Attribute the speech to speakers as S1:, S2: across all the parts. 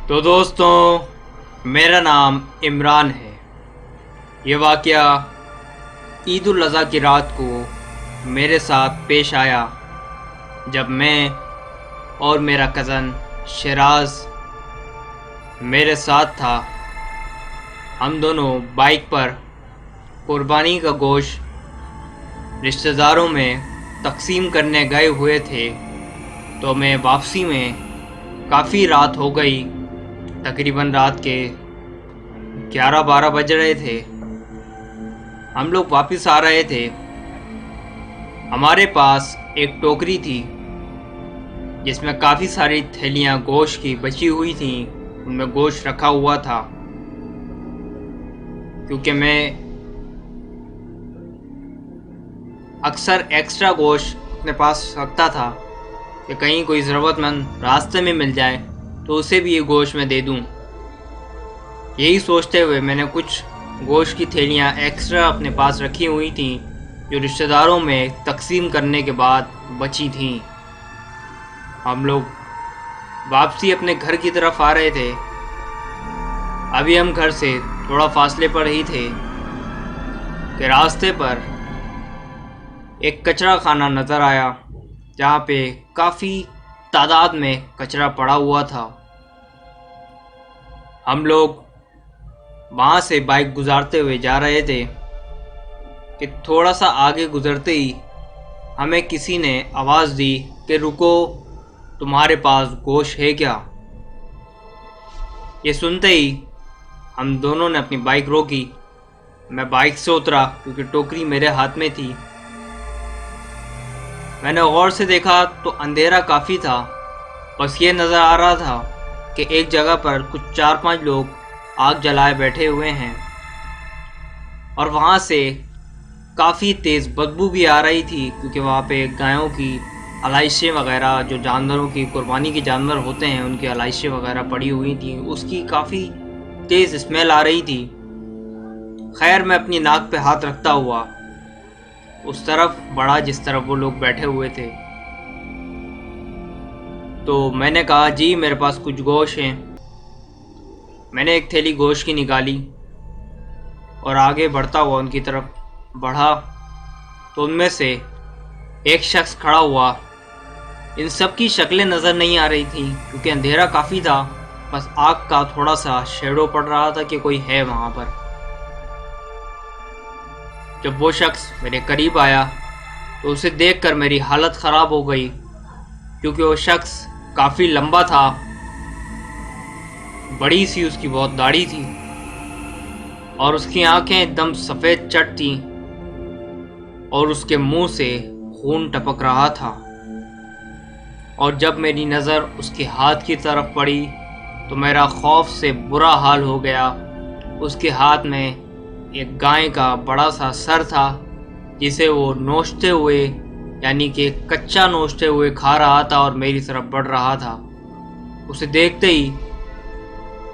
S1: तो दोस्तों, मेरा नाम इमरान है। ये वाक़या ईद उल अज़हा की रात को मेरे साथ पेश आया, जब मैं और मेरा कज़न शिराज मेरे साथ था। हम दोनों बाइक पर कुर्बानी का गोश्त रिश्तेदारों में तकसीम करने गए हुए थे। तो मैं वापसी में काफ़ी रात हो गई, तकरीबन रात के 11-12 बज रहे थे। हम लोग वापस आ रहे थे। हमारे पास एक टोकरी थी जिसमें काफ़ी सारी थैलियाँ गोश्त की बची हुई थीं। उनमें गोश्त रखा हुआ था, क्योंकि मैं अक्सर एक्स्ट्रा गोश्त अपने पास रखता था कि कहीं कोई ज़रूरतमंद रास्ते में मिल जाए तो उसे भी ये गोश्त मैं दे दूं। यही सोचते हुए मैंने कुछ गोश्त की थैलियाँ एक्स्ट्रा अपने पास रखी हुई थीं, जो रिश्तेदारों में तकसीम करने के बाद बची थीं। हम लोग वापसी अपने घर की तरफ आ रहे थे। अभी हम घर से थोड़ा फासले पर ही थे कि रास्ते पर एक कचरा खाना नज़र आया, जहाँ पे काफ़ी तादाद में कचरा पड़ा हुआ था। हम लोग वहाँ से बाइक गुजारते हुए जा रहे थे कि थोड़ा सा आगे गुजरते ही हमें किसी ने आवाज़ दी कि रुको, तुम्हारे पास गोश्त है क्या? ये सुनते ही हम दोनों ने अपनी बाइक रोकी। मैं बाइक से उतरा क्योंकि टोकरी मेरे हाथ में थी। मैंने गौर से देखा तो अंधेरा काफ़ी था। बस ये नज़र आ रहा था कि एक जगह पर कुछ 4-5 लोग आग जलाए बैठे हुए हैं, और वहाँ से काफ़ी तेज़ बदबू भी आ रही थी, क्योंकि वहाँ पे गायों की अलाइशें वगैरह, जो जानवरों की कुर्बानी के जानवर होते हैं उनकी अलाइशें वगैरह पड़ी हुई थी। उसकी काफ़ी तेज़ स्मेल आ रही थी। खैर, मैं अपनी नाक पे हाथ रखता हुआ उस तरफ बढ़ा जिस तरफ वो लोग बैठे हुए थे। तो मैंने कहा, जी मेरे पास कुछ गोश्त हैं। मैंने एक थैली गोश्त की निकाली और आगे बढ़ता हुआ उनकी तरफ बढ़ा, तो उनमें से एक शख्स खड़ा हुआ। इन सब की शक्लें नज़र नहीं आ रही थी क्योंकि अंधेरा काफ़ी था। बस आग का थोड़ा सा शेडो पड़ रहा था कि कोई है वहाँ पर। जब वो शख्स मेरे करीब आया तो उसे देखकर मेरी हालत ख़राब हो गई, क्योंकि वो शख्स काफ़ी लंबा था, बड़ी सी उसकी बहुत दाढ़ी थी और उसकी आंखें एकदम सफ़ेद चट थीं और उसके मुंह से खून टपक रहा था। और जब मेरी नज़र उसके हाथ की तरफ पड़ी तो मेरा खौफ से बुरा हाल हो गया। उसके हाथ में एक गाय का बड़ा सा सर था, जिसे वो नोचते हुए, यानी कि कच्चा नोचते हुए खा रहा था और मेरी तरफ बढ़ रहा था। उसे देखते ही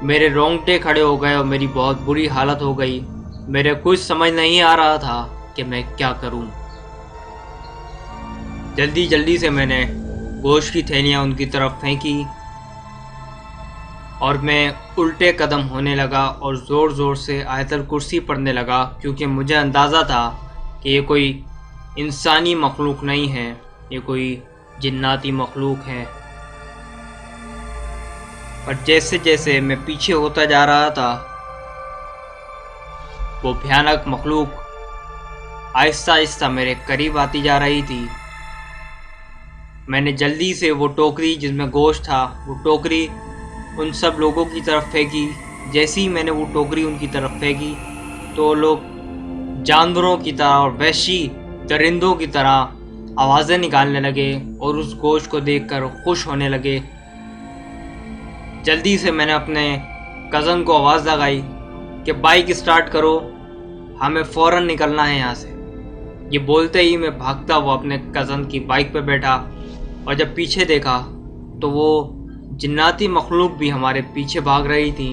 S1: मेरे रोंगटे खड़े हो गए और मेरी बहुत बुरी हालत हो गई। मेरे कुछ समझ नहीं आ रहा था कि मैं क्या करूं। जल्दी जल्दी से मैंने गोश्त की थैलियाँ उनकी तरफ फेंकी और मैं उल्टे कदम होने लगा और ज़ोर ज़ोर से आयतल कुर्सी पढ़ने लगा, क्योंकि मुझे अंदाज़ा था कि ये कोई इंसानी मखलूक नहीं है, ये कोई जिन्नाती मखलूक है। और जैसे जैसे मैं पीछे होता जा रहा था, वो भयानक मखलूक आहिस्ता आहिस्ता मेरे करीब आती जा रही थी। मैंने जल्दी से वो टोकरी जिसमें गोश्त था, वो टोकरी उन सब लोगों की तरफ फेंकी। जैसे ही मैंने वो टोकरी उनकी तरफ फेंकी तो लोग जानवरों की तरह और वहशी दरिंदों की तरह आवाज़ें निकालने लगे और उस गोश्त को देखकर खुश होने लगे। जल्दी से मैंने अपने कज़न को आवाज़ लगाई कि बाइक स्टार्ट करो, हमें फ़ौरन निकलना है यहाँ से। ये बोलते ही मैं भागता हुआ अपने कज़न की बाइक पर बैठा, और जब पीछे देखा तो वो जिन्नाती मखलूक भी हमारे पीछे भाग रही थी।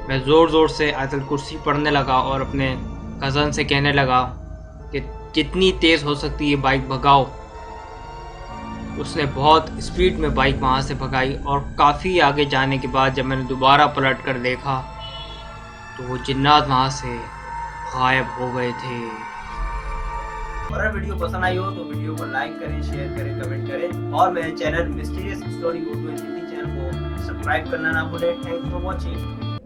S1: मैं ज़ोर ज़ोर से आयतल कुर्सी पढ़ने लगा और अपने कज़न से कहने लगा कि जितनी तेज़ हो सकती है बाइक भगाओ। उसने बहुत स्पीड में बाइक वहाँ से भगाई और काफ़ी आगे जाने के बाद जब मैंने दोबारा पलट कर देखा तो वो जिन्नात वहाँ से गायब हो गए थे।
S2: अगर वीडियो पसंद आई हो तो वीडियो को लाइक करें, शेयर करें, कमेंट करें और मेरे channel mysterious story Urdu Hindi channel को सब्सक्राइब करना ना भूलें। Thanks for watching.